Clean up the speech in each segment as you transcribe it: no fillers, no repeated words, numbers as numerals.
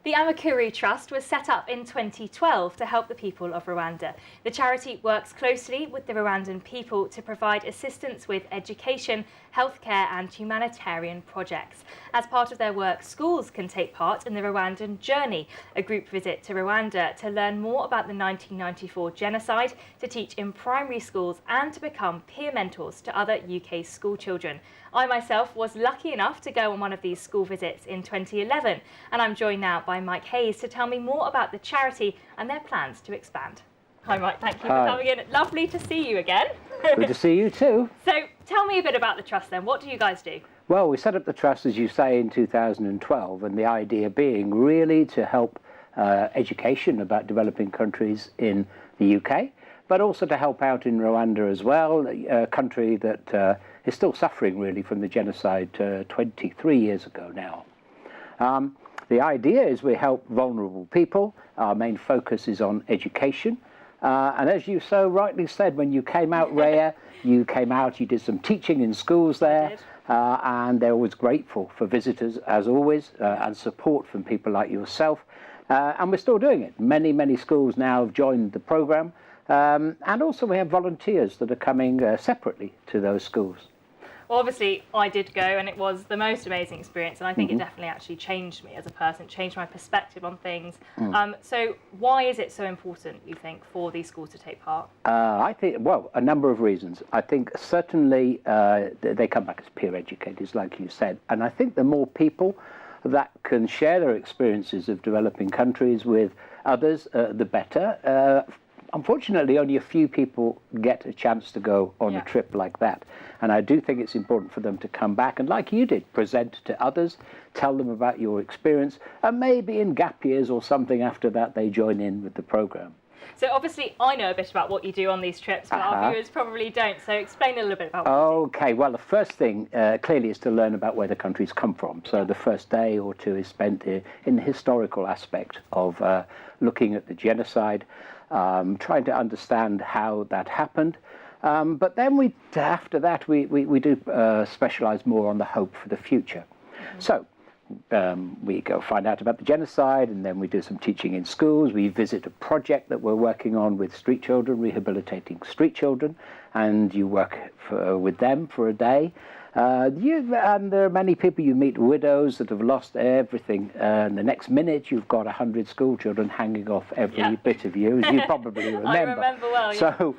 The Amakuru Trust was set up in 2012 to help the people of Rwanda. The charity works closely with the Rwandan people to provide assistance with education, healthcare and humanitarian projects. As part of their work, schools can take part in the Rwandan Journey, a group visit to Rwanda to learn more about the 1994 genocide, to teach in primary schools and to become peer mentors to other UK school children. I myself was lucky enough to go on one of these school visits in 2011, and I'm joined now by Mike Hayes to tell me more about the charity and their plans to expand. Hi Mike, thank you for coming in. Lovely to see you again. Good to see you too. So tell me a bit about the Trust then. What do you guys do? Well, we set up the Trust, as you say, in 2012, and the idea being really to help education about developing countries in the UK, but also to help out in Rwanda as well, a country that is still suffering really from the genocide 23 years ago now. The idea is we help vulnerable people. Our main focus is on education. And as you so rightly said, when you came out, Rhaya, you did some teaching in schools there. And they're always grateful for visitors, as always, and support from people like yourself. And we're still doing it. Many, many schools now have joined the program. And also we have volunteers that are coming separately to those schools. Well, obviously I did go and it was the most amazing experience, and I think it definitely actually changed me as a person, changed my perspective on things. So why is it so important, you think, for these schools to take part? I think, well, a number of reasons. I think certainly they come back as peer educators, like you said, and I think the more people that can share their experiences of developing countries with others, the better. Unfortunately, only a few people get a chance to go on a trip like that. And I do think it's important for them to come back and, like you did, present to others, tell them about your experience, and maybe in gap years or something after that, they join in with the program. So obviously I know a bit about what you do on these trips, but our viewers probably don't. So explain a little bit about what you do. Okay, well, the first thing clearly is to learn about where the countries come from. So the first day or two is spent in the historical aspect of looking at the genocide, trying to understand how that happened. But then after that, we do specialise more on the hope for the future. So we go find out about the genocide, and then we do some teaching in schools. We visit a project that we're working on with street children, rehabilitating street children, and you work with them for a day. And there are many people, you meet widows that have lost everything, and the next minute you've got 100 school children hanging off every bit of you, as you probably remember. I remember well, So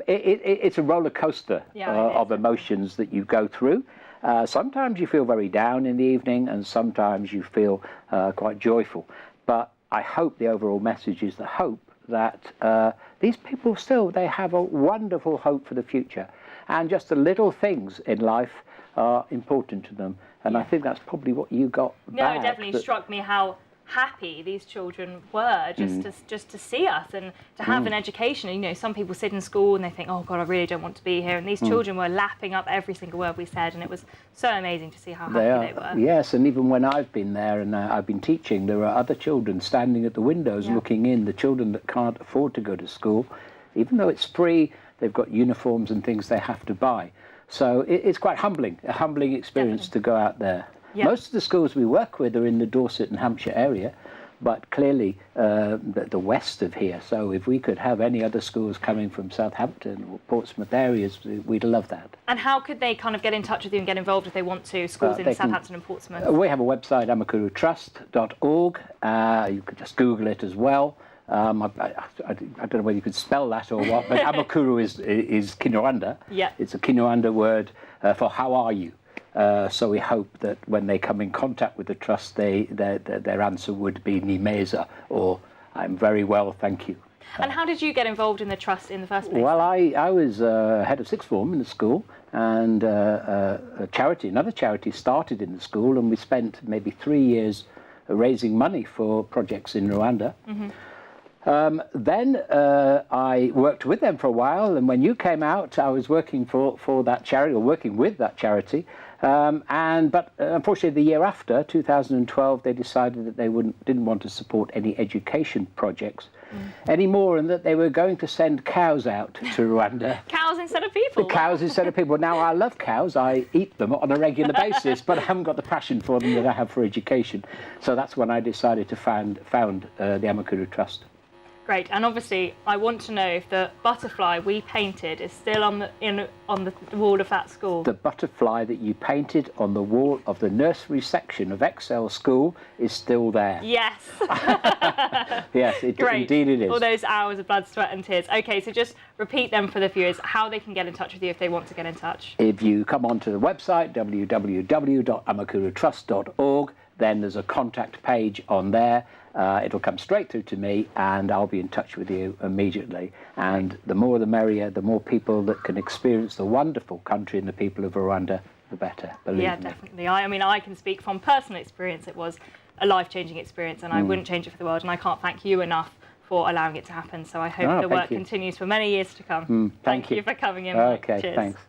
it's a roller coaster of emotions that you go through. Sometimes you feel very down in the evening, and sometimes you feel quite joyful. But I hope the overall message is the hope that these people still, they have a wonderful hope for the future. And just the little things in life are important to them. And I think that's probably what you got back. No, it definitely struck me how happy these children were just to see us and to have an education. You know, some people sit in school and they think, oh God, I really don't want to be here. And these children were lapping up every single word we said, and it was so amazing to see how happy they were. Yes, and even when I've been there and I've been teaching, there are other children standing at the windows looking in, the children that can't afford to go to school. Even though it's free, they've got uniforms and things they have to buy. So it's quite humbling, a humbling experience to go out there. Most of the schools we work with are in the Dorset and Hampshire area, but clearly the west of here. So if we could have any other schools coming from Southampton or Portsmouth areas, we'd love that. And how could they kind of get in touch with you and get involved if they want to, schools in Southampton and Portsmouth? We have a website, amakurutrust.org. You could just Google it as well. I don't know whether you could spell that or what, but Amakuru is Kinyarwanda. It's a Kinyarwanda word for how are you. So we hope that when they come in contact with the Trust, their answer would be Nimeza, or I'm very well, thank you. And how did you get involved in the Trust in the first place? Well, I was head of sixth form in the school, and another charity started in the school, and we spent maybe 3 years raising money for projects in Rwanda. Then I worked with them for a while, and when you came out, I was working for that charity, or working with that charity, But unfortunately, the year after, 2012, they decided that they didn't want to support any education projects anymore, and that they were going to send cows out to Rwanda. Cows instead of people. Cows instead of people. Now, I love cows. I eat them on a regular basis, but I haven't got the passion for them that I have for education. So that's when I decided to found the Amakuru Trust. Great, and obviously I want to know if the butterfly we painted is still on the wall of that school. The butterfly that you painted on the wall of the nursery section of Excel School is still there. Yes. Yes, indeed it is. All those hours of blood, sweat and tears. Okay, so just repeat them for the viewers, how they can get in touch with you if they want to get in touch. If you come onto the website, www.amakurutrust.org, then there's a contact page on there. It'll come straight through to me, and I'll be in touch with you immediately. And the more the merrier, the more people that can experience the wonderful country and the people of Rwanda, the better, believe me. Yeah, definitely. I mean, I can speak from personal experience. It was a life-changing experience, and I wouldn't change it for the world, and I can't thank you enough for allowing it to happen. So I hope the work continues for many years to come. Thank you for coming in. Okay, Cheers. Thanks.